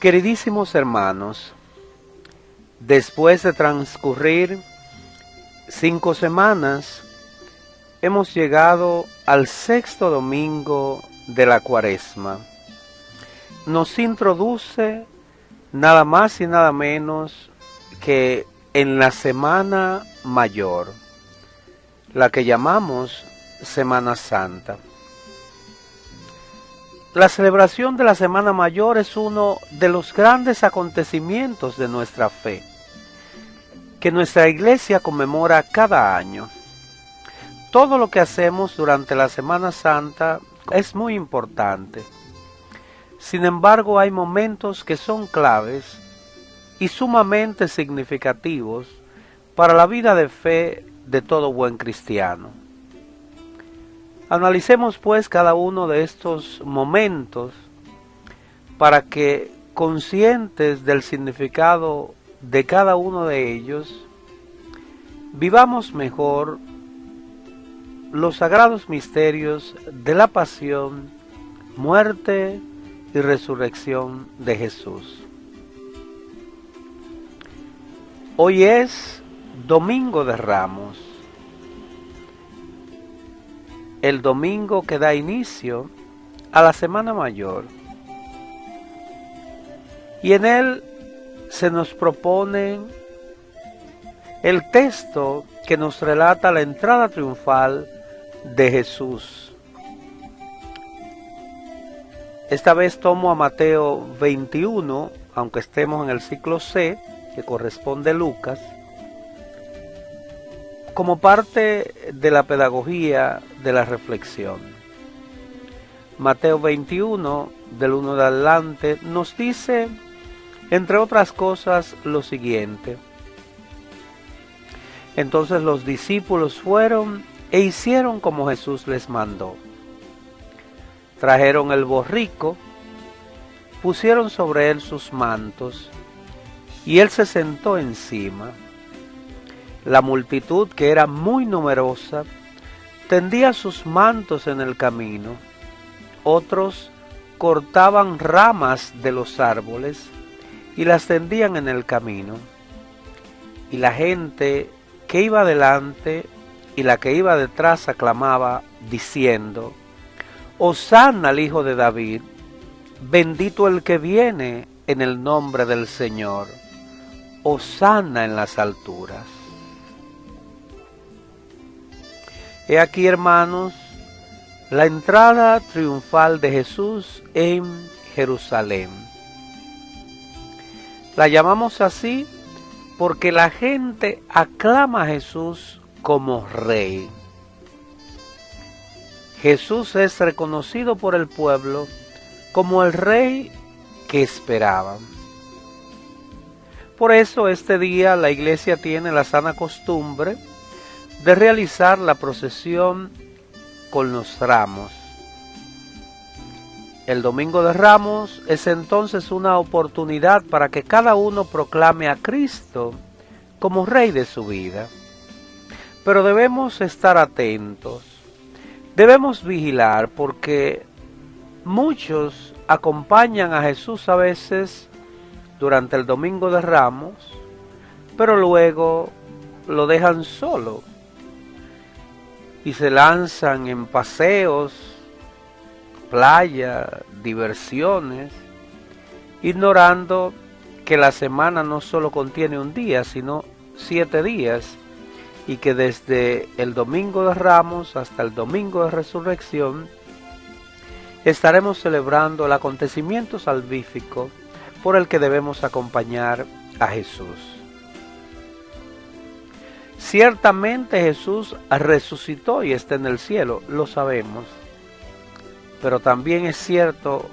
Queridísimos hermanos, después de transcurrir 5 semanas, hemos llegado al 6º domingo de la Cuaresma. Nos introduce nada más y nada menos que en la Semana Mayor, la que llamamos Semana Santa. La celebración de la Semana Mayor es uno de los grandes acontecimientos de nuestra fe, que nuestra Iglesia conmemora cada año. Todo lo que hacemos durante la Semana Santa es muy importante. Sin embargo, hay momentos que son claves y sumamente significativos para la vida de fe de todo buen cristiano. Analicemos pues cada uno de estos momentos para que, conscientes del significado de cada uno de ellos, vivamos mejor los sagrados misterios de la pasión, muerte y resurrección de Jesús. Hoy es Domingo de Ramos, el domingo que da inicio a la Semana Mayor, y en él se nos propone el texto que nos relata la entrada triunfal de Jesús. Esta vez tomo a Mateo 21, aunque estemos en el ciclo C, que corresponde a Lucas, como parte de la pedagogía de la reflexión. Mateo 21, del 1 de adelante, nos dice, entre otras cosas, lo siguiente: Entonces los discípulos fueron e hicieron como Jesús les mandó. Trajeron el borrico, pusieron sobre él sus mantos, y él se sentó encima. La multitud, que era muy numerosa, tendía sus mantos en el camino. Otros cortaban ramas de los árboles y las tendían en el camino. Y la gente que iba delante y la que iba detrás aclamaba, diciendo: Hosana al Hijo de David, bendito el que viene en el nombre del Señor, hosana en las alturas. He aquí, hermanos, la entrada triunfal de Jesús en Jerusalén. La llamamos así porque la gente aclama a Jesús como Rey. Jesús es reconocido por el pueblo como el Rey que esperaban. Por eso este día la Iglesia tiene la sana costumbre de realizar la procesión con los ramos. El Domingo de Ramos es entonces una oportunidad para que cada uno proclame a Cristo como Rey de su vida. Pero debemos estar atentos, debemos vigilar, porque muchos acompañan a Jesús a veces durante el Domingo de Ramos, pero luego lo dejan solo y se lanzan en paseos, playa, diversiones, ignorando que la semana no solo contiene un día, sino 7 días, y que desde el Domingo de Ramos hasta el Domingo de Resurrección estaremos celebrando el acontecimiento salvífico por el que debemos acompañar a Jesús. Ciertamente Jesús resucitó y está en el cielo, lo sabemos, pero también es cierto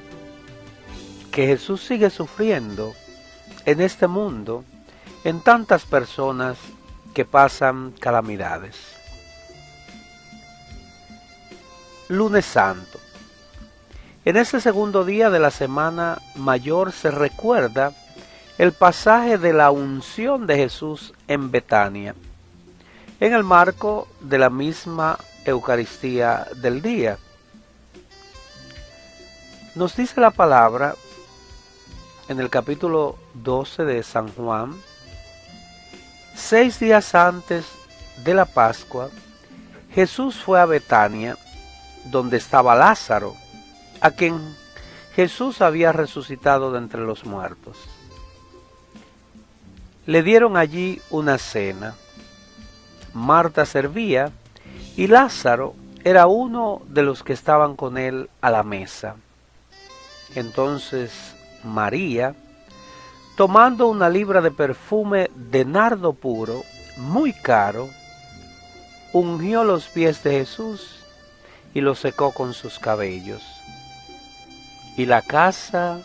que Jesús sigue sufriendo en este mundo en tantas personas que pasan calamidades. Lunes Santo. En este segundo día de la Semana Mayor se recuerda el pasaje de la unción de Jesús en Betania, en el marco de la misma Eucaristía del día. Nos dice la palabra en el capítulo 12 de San Juan, 6 días antes de la Pascua, Jesús fue a Betania, donde estaba Lázaro, a quien Jesús había resucitado de entre los muertos. Le dieron allí una cena. Marta servía y Lázaro era uno de los que estaban con él a la mesa. Entonces María, tomando una libra de perfume de nardo puro, muy caro, ungió los pies de Jesús y los secó con sus cabellos. Y la casa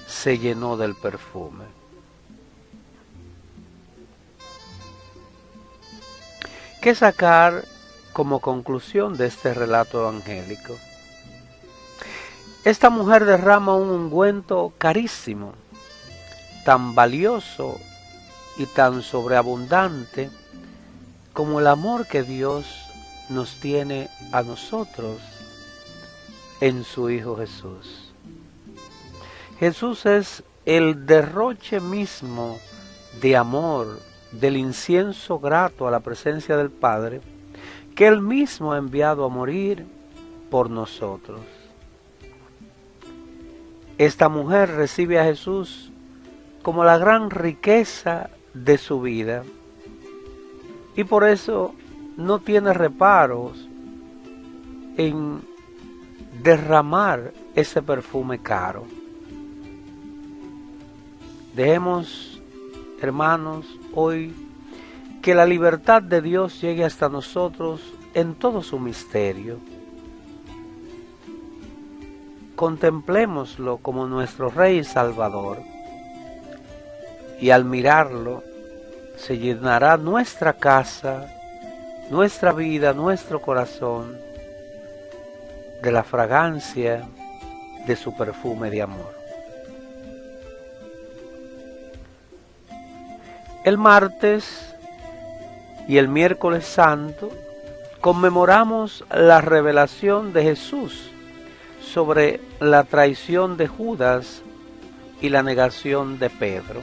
se llenó del perfume. ¿Qué sacar como conclusión de este relato evangélico? Esta mujer derrama un ungüento carísimo, tan valioso y tan sobreabundante como el amor que Dios nos tiene a nosotros en su Hijo Jesús. Jesús es el derroche mismo de amor, del incienso grato a la presencia del Padre, que Él mismo ha enviado a morir por nosotros. Esta mujer recibe a Jesús como la gran riqueza de su vida y por eso no tiene reparos en derramar ese perfume caro. Dejemos, hermanos, hoy que la libertad de Dios llegue hasta nosotros en todo su misterio. Contemplémoslo como nuestro Rey y Salvador, y al mirarlo se llenará nuestra casa, nuestra vida, nuestro corazón de la fragancia de su perfume de amor. El martes y el miércoles santo conmemoramos la revelación de Jesús sobre la traición de Judas y la negación de Pedro.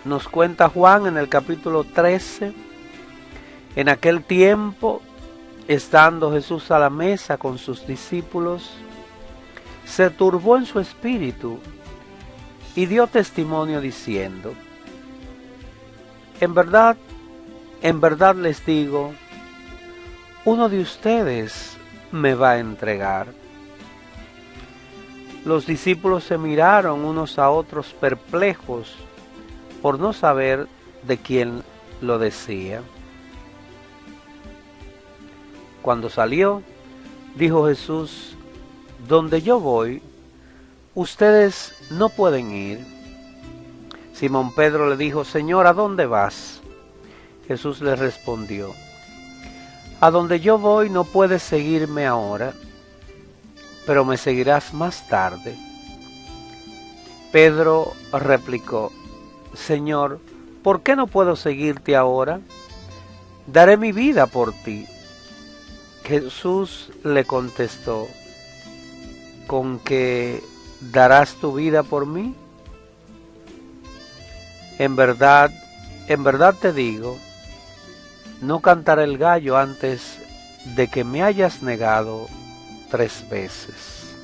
Nos cuenta Juan en el capítulo 13, en aquel tiempo, estando Jesús a la mesa con sus discípulos, se turbó en su espíritu y dio testimonio diciendo: en verdad les digo, uno de ustedes me va a entregar. Los discípulos se miraron unos a otros perplejos por no saber de quién lo decía. Cuando salió, dijo Jesús: donde yo voy, ustedes no pueden ir. Simón Pedro le dijo: Señor, ¿a dónde vas? Jesús le respondió: a donde yo voy no puedes seguirme ahora, pero me seguirás más tarde. Pedro replicó: Señor, ¿por qué no puedo seguirte ahora? Daré mi vida por ti. Jesús le contestó: ¿con qué darás tu vida por mí? En verdad te digo, no cantará el gallo antes de que me hayas negado 3 veces.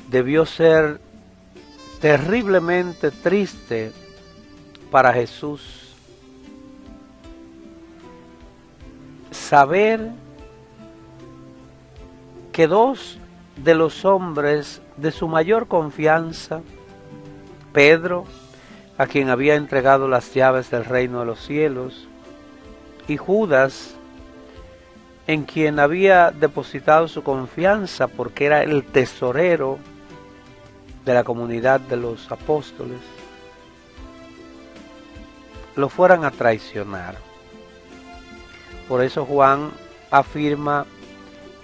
Debió ser terriblemente triste para Jesús saber que 2 de los hombres de su mayor confianza, Pedro, a quien había entregado las llaves del reino de los cielos, y Judas, en quien había depositado su confianza porque era el tesorero de la comunidad de los apóstoles, lo fueran a traicionar. Por eso Juan afirma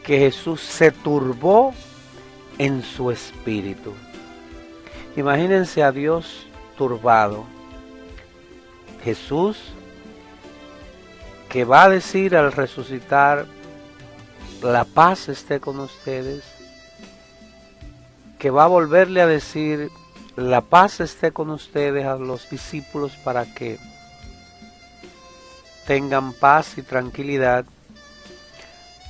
que Jesús se turbó en su espíritu. Imagínense a Dios turbado. Jesús, que va a decir al resucitar: la paz esté con ustedes, que va a volverle a decir, la paz esté con ustedes a los discípulos para que tengan paz y tranquilidad.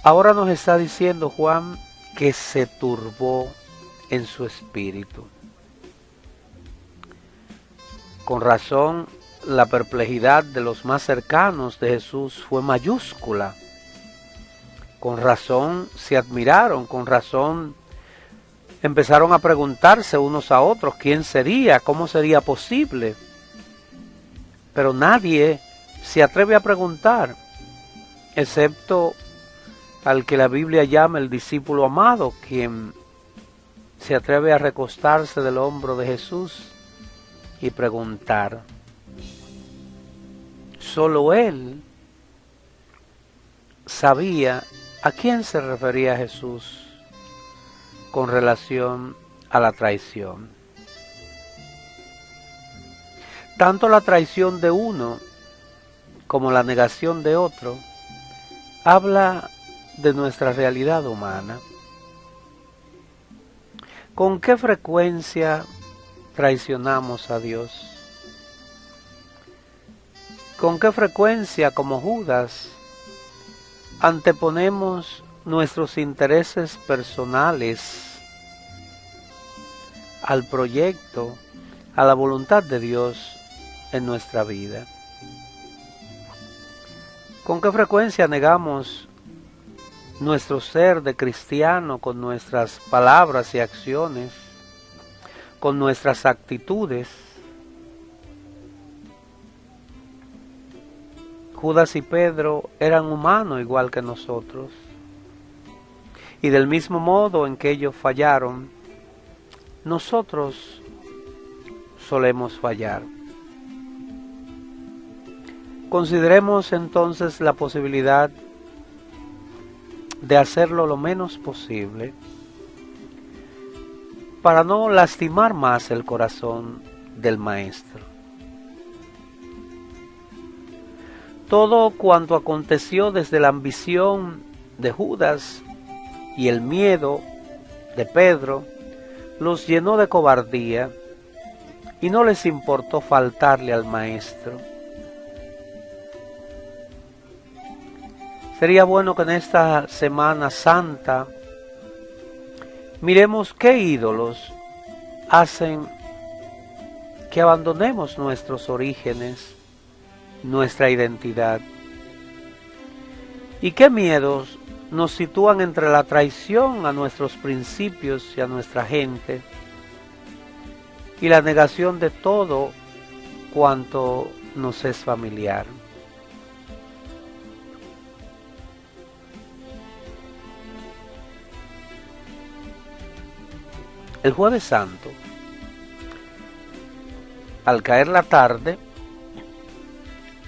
Ahora nos está diciendo Juan que se turbó en su espíritu. Con razón, la perplejidad de los más cercanos de Jesús fue mayúscula. Con razón se admiraron, con razón empezaron a preguntarse unos a otros quién sería, cómo sería posible. Pero nadie se atreve a preguntar, excepto al que la Biblia llama el discípulo amado, quien se atreve a recostarse del hombro de Jesús y preguntar. Solo él sabía a quién se refería Jesús con relación a la traición. Tanto la traición de uno como la negación de otro habla de nuestra realidad humana. ¿Con qué frecuencia traicionamos a Dios? ¿Con qué frecuencia, como Judas, anteponemos nuestros intereses personales al proyecto, a la voluntad de Dios en nuestra vida? ¿Con qué frecuencia negamos nuestro ser de cristiano con nuestras palabras y acciones, con nuestras actitudes? Judas y Pedro eran humanos igual que nosotros, y del mismo modo en que ellos fallaron, nosotros solemos fallar. Consideremos entonces la posibilidad de hacerlo lo menos posible para no lastimar más el corazón del Maestro. Todo cuanto aconteció desde la ambición de Judas y el miedo de Pedro los llenó de cobardía y no les importó faltarle al Maestro. Sería bueno que en esta Semana Santa miremos qué ídolos hacen que abandonemos nuestros orígenes, nuestra identidad, y qué miedos nos sitúan entre la traición a nuestros principios y a nuestra gente y la negación de todo cuanto nos es familiar. El Jueves Santo, al caer la tarde,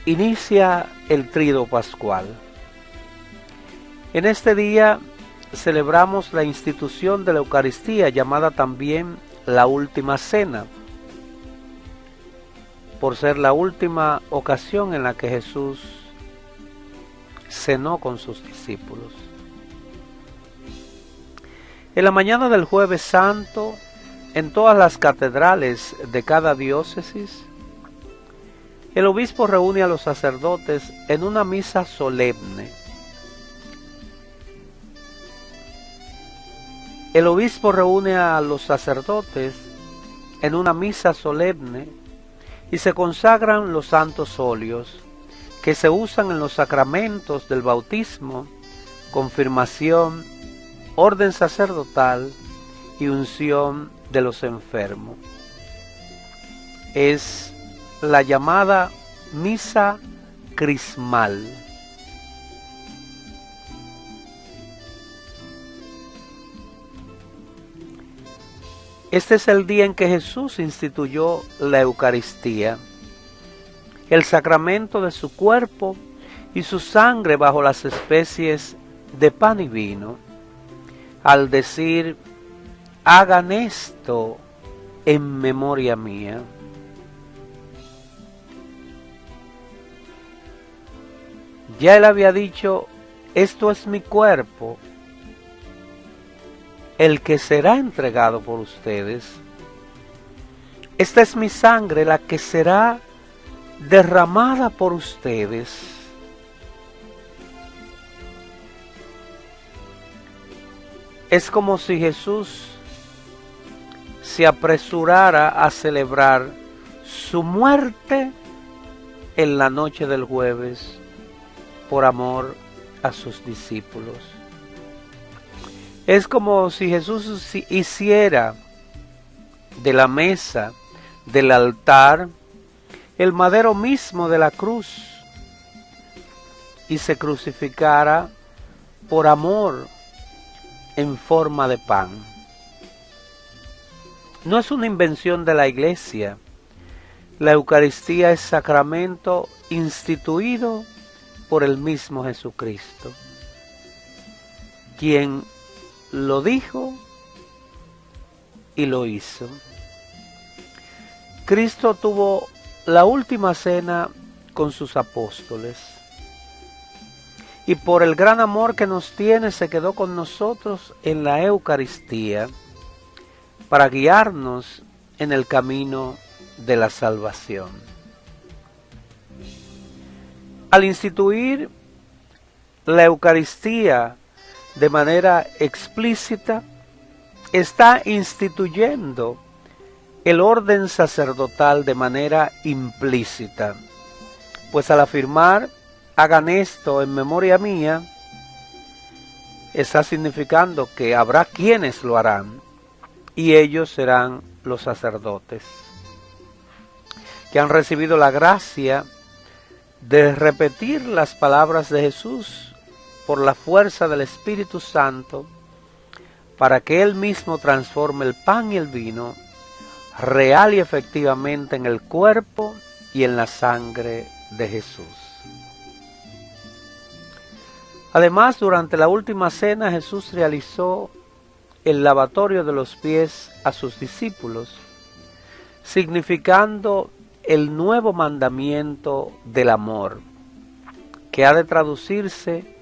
inicia el Tríodo Pascual. En este día celebramos la institución de la Eucaristía, llamada también la Última Cena, por ser la última ocasión en la que Jesús cenó con sus discípulos. En la mañana del Jueves Santo, en todas las catedrales de cada diócesis, el obispo reúne a los sacerdotes en una misa solemne. El obispo reúne a los sacerdotes en una misa solemne y se consagran los santos óleos que se usan en los sacramentos del bautismo, confirmación, orden sacerdotal y unción de los enfermos. Es la llamada misa crismal. Este es el día en que Jesús instituyó la Eucaristía, el sacramento de su cuerpo y su sangre bajo las especies de pan y vino, al decir, hagan esto en memoria mía. Ya él había dicho, esto es mi cuerpo el que será entregado por ustedes. Esta es mi sangre, la que será derramada por ustedes. Es como si Jesús se apresurara a celebrar su muerte en la noche del jueves por amor a sus discípulos. Es como si Jesús hiciera de la mesa, del altar, el madero mismo de la cruz y se crucificara por amor en forma de pan. No es una invención de la Iglesia. La Eucaristía es sacramento instituido por el mismo Jesucristo, quien lo dijo y lo hizo. Cristo tuvo la última cena con sus apóstoles y por el gran amor que nos tiene se quedó con nosotros en la Eucaristía para guiarnos en el camino de la salvación. Al instituir la Eucaristía de manera explícita, está instituyendo el orden sacerdotal de manera implícita, pues al afirmar hagan esto en memoria mía, está significando que habrá quienes lo harán y ellos serán los sacerdotes, que han recibido la gracia de repetir las palabras de Jesús por la fuerza del Espíritu Santo, para que Él mismo transforme el pan y el vino real y efectivamente en el cuerpo y en la sangre de Jesús. Además, durante la última cena Jesús realizó el lavatorio de los pies a sus discípulos, significando el nuevo mandamiento del amor, que ha de traducirse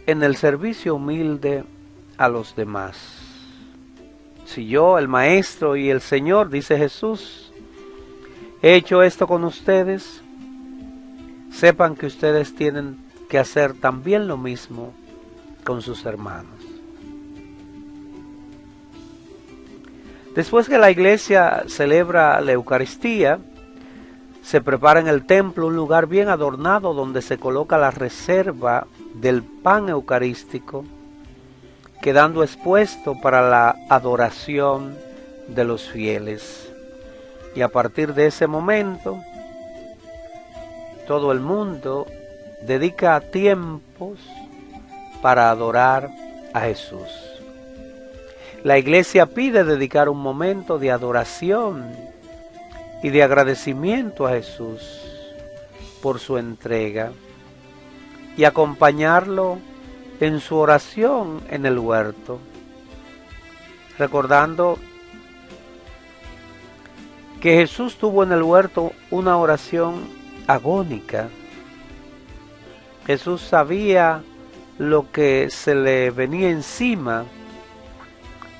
en el servicio humilde a los demás. Si yo, el Maestro y el Señor, dice Jesús, he hecho esto con ustedes, sepan que ustedes tienen que hacer también lo mismo con sus hermanos. Después que la Iglesia celebra la Eucaristía, se prepara en el templo un lugar bien adornado donde se coloca la reserva del pan eucarístico, quedando expuesto para la adoración de los fieles. Y a partir de ese momento, todo el mundo dedica tiempos para adorar a Jesús. La Iglesia pide dedicar un momento de adoración y de agradecimiento a Jesús por su entrega y acompañarlo en su oración en el huerto, recordando que Jesús tuvo en el huerto una oración agónica. Jesús sabía lo que se le venía encima,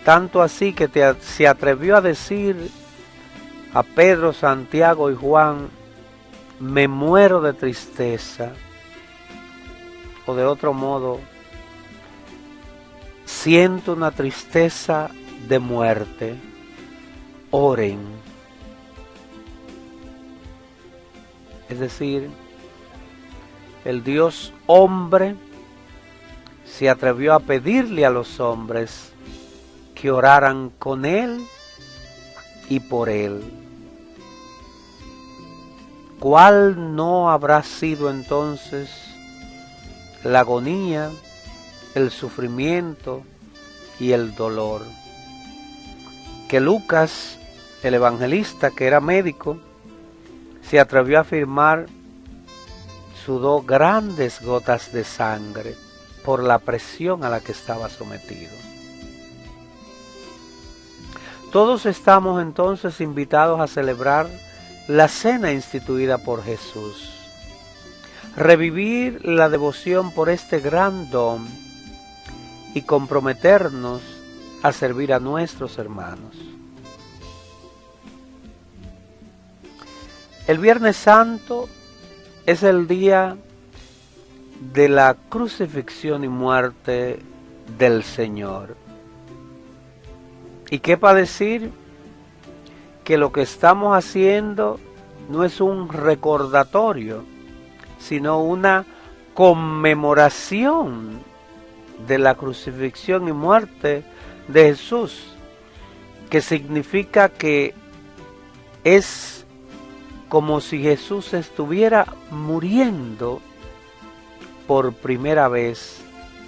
tanto así que se atrevió a decir a Pedro, Santiago y Juan, me muero de tristeza, o de otro modo, siento una tristeza de muerte, oren. Es decir, el Dios hombre se atrevió a pedirle a los hombres que oraran con Él y por Él. ¿Cuál no habrá sido entonces la agonía, el sufrimiento y el dolor que Lucas, el evangelista que era médico, se atrevió a afirmar? Sudó grandes gotas de sangre por la presión a la que estaba sometido. Todos estamos entonces invitados a celebrar la cena instituida por Jesús, revivir la devoción por este gran don y comprometernos a servir a nuestros hermanos. El Viernes Santo es el día de la crucifixión y muerte del Señor. ¿Y qué para decir? Que lo que estamos haciendo no es un recordatorio, sino una conmemoración de la crucifixión y muerte de Jesús, que significa que es como si Jesús estuviera muriendo por primera vez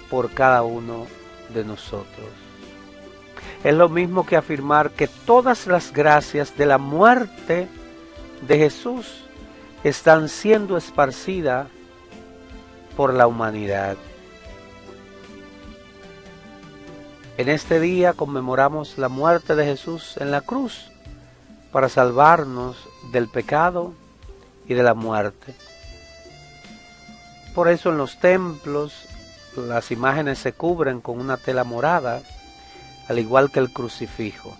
por cada uno de nosotros. Es lo mismo que afirmar que todas las gracias de la muerte de Jesús están siendo esparcidas por la humanidad. En este día conmemoramos la muerte de Jesús en la cruz para salvarnos del pecado y de la muerte. Por eso en los templos las imágenes se cubren con una tela morada, al igual que el crucifijo.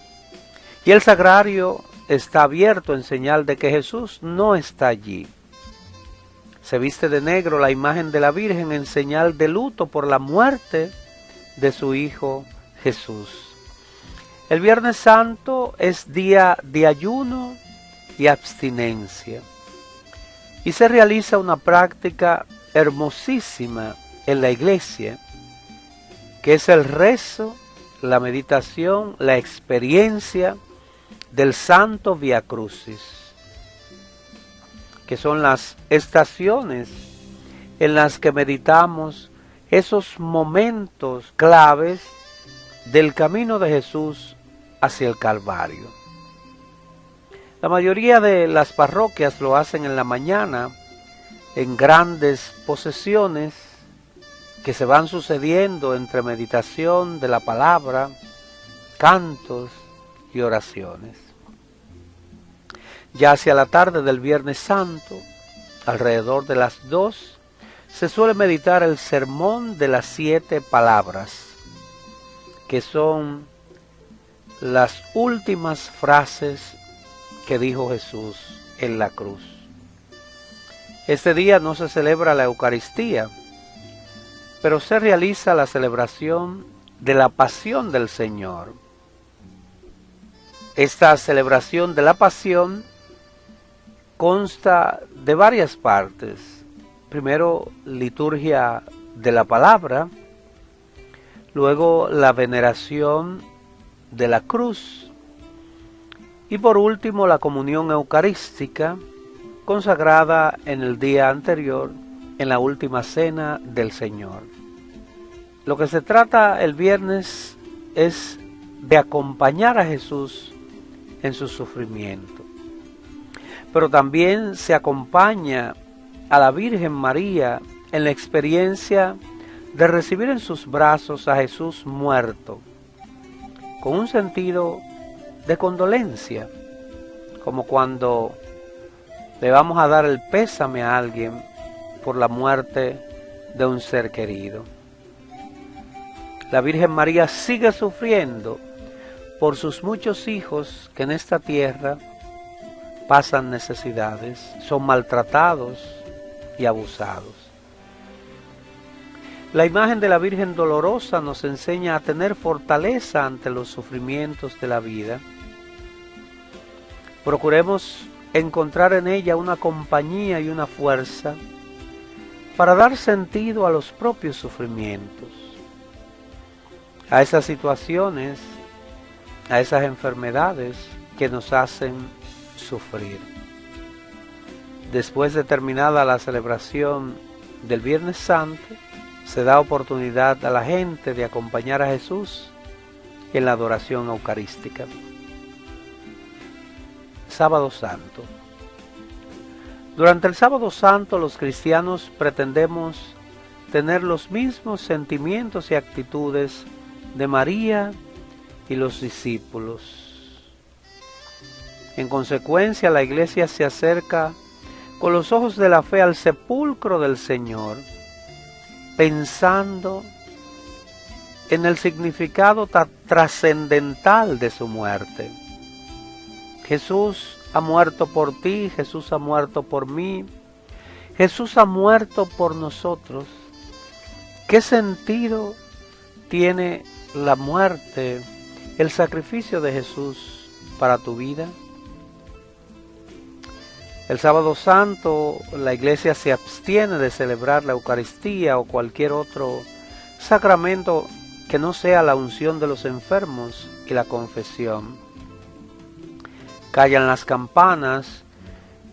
Y el sagrario está abierto en señal de que Jesús no está allí. Se viste de negro la imagen de la Virgen en señal de luto por la muerte de su Hijo Jesús. El Viernes Santo es día de ayuno y abstinencia. Y se realiza una práctica hermosísima en la iglesia, que es el rezo, la meditación, la experiencia del Santo Vía Crucis, que son las estaciones en las que meditamos esos momentos claves del camino de Jesús hacia el Calvario. La mayoría de las parroquias lo hacen en la mañana, en grandes posesiones que se van sucediendo entre meditación de la palabra, cantos y oraciones. Ya hacia la tarde del Viernes Santo, alrededor de las 2, se suele meditar el sermón de las 7 palabras, que son las últimas frases que dijo Jesús en la cruz. Este día no se celebra la Eucaristía, pero se realiza la celebración de la Pasión del Señor. Esta celebración de la Pasión consta de varias partes. Primero, liturgia de la palabra, luego la veneración de la cruz y por último la comunión eucarística consagrada en el día anterior en la última cena del Señor. Lo que se trata el viernes es de acompañar a Jesús en su sufrimiento, pero también se acompaña a la Virgen María en la experiencia de recibir en sus brazos a Jesús muerto, con un sentido de condolencia, como cuando le vamos a dar el pésame a alguien por la muerte de un ser querido. La Virgen María sigue sufriendo por sus muchos hijos que en esta tierra pasan necesidades, son maltratados y abusados. La imagen de la Virgen Dolorosa nos enseña a tener fortaleza ante los sufrimientos de la vida. Procuremos encontrar en ella una compañía y una fuerza para dar sentido a los propios sufrimientos, a esas situaciones, a esas enfermedades que nos hacen sufrir. Después de terminada la celebración del Viernes Santo, se da oportunidad a la gente de acompañar a Jesús en la adoración eucarística. Sábado Santo. Durante el Sábado Santo los cristianos pretendemos tener los mismos sentimientos y actitudes de María y los discípulos. En consecuencia, la Iglesia se acerca con los ojos de la fe al sepulcro del Señor, pensando en el significado trascendental de su muerte. Jesús ha muerto por ti, Jesús ha muerto por mí, Jesús ha muerto por nosotros. ¿Qué sentido tiene la muerte, el sacrificio de Jesús para tu vida? El sábado santo la iglesia se abstiene de celebrar la Eucaristía o cualquier otro sacramento que no sea la unción de los enfermos y la confesión. Callan las campanas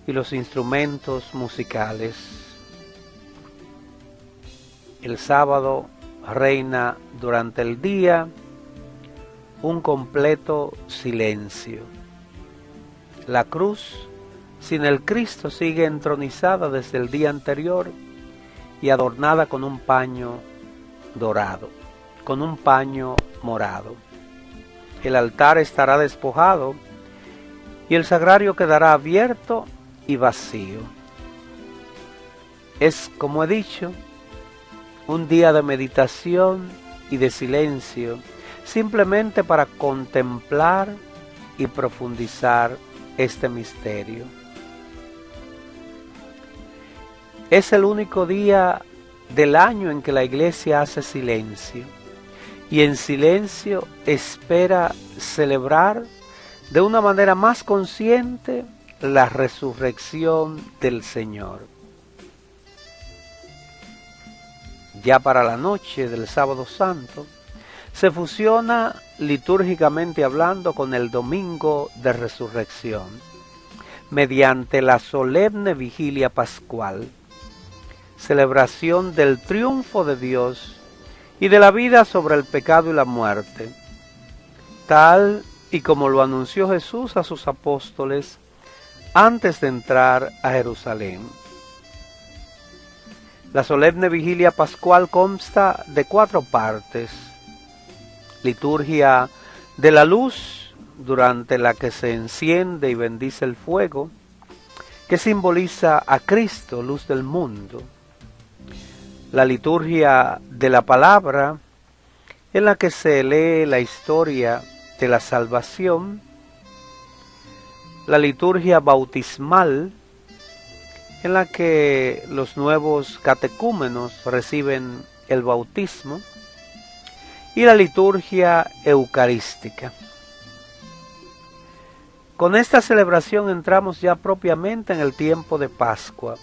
y los instrumentos musicales. El sábado reina durante el día un completo silencio. La cruz sin el Cristo sigue entronizada desde el día anterior y adornada con un paño dorado, con un paño morado. El altar estará despojado y el sagrario quedará abierto y vacío. Es, como he dicho, un día de meditación y de silencio, simplemente para contemplar y profundizar este misterio. Es el único día del año en que la iglesia hace silencio y en silencio espera celebrar de una manera más consciente la resurrección del Señor. Ya para la noche del sábado santo se fusiona litúrgicamente hablando con el domingo de resurrección mediante la solemne vigilia pascual, celebración del triunfo de Dios y de la vida sobre el pecado y la muerte, tal y como lo anunció Jesús a sus apóstoles antes de entrar a Jerusalén. La solemne vigilia pascual consta de 4 partes: liturgia de la luz, durante la que se enciende y bendice el fuego, que simboliza a Cristo, luz del mundo; la liturgia de la palabra, en la que se lee la historia de la salvación; la liturgia bautismal, en la que los nuevos catecúmenos reciben el bautismo; y la liturgia eucarística. Con esta celebración entramos ya propiamente en el tiempo de Pascua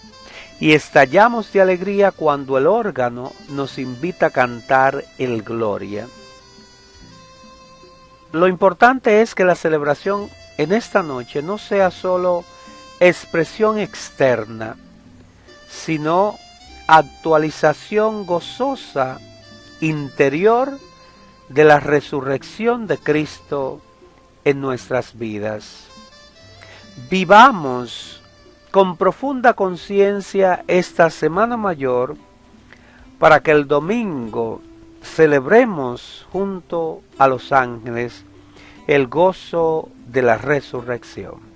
y estallamos de alegría cuando el órgano nos invita a cantar el Gloria. Lo importante es que la celebración en esta noche no sea solo expresión externa, sino actualización gozosa interior de la resurrección de Cristo en nuestras vidas. Vivamos con profunda conciencia esta Semana Mayor para que el domingo celebremos junto a los ángeles el gozo de la resurrección.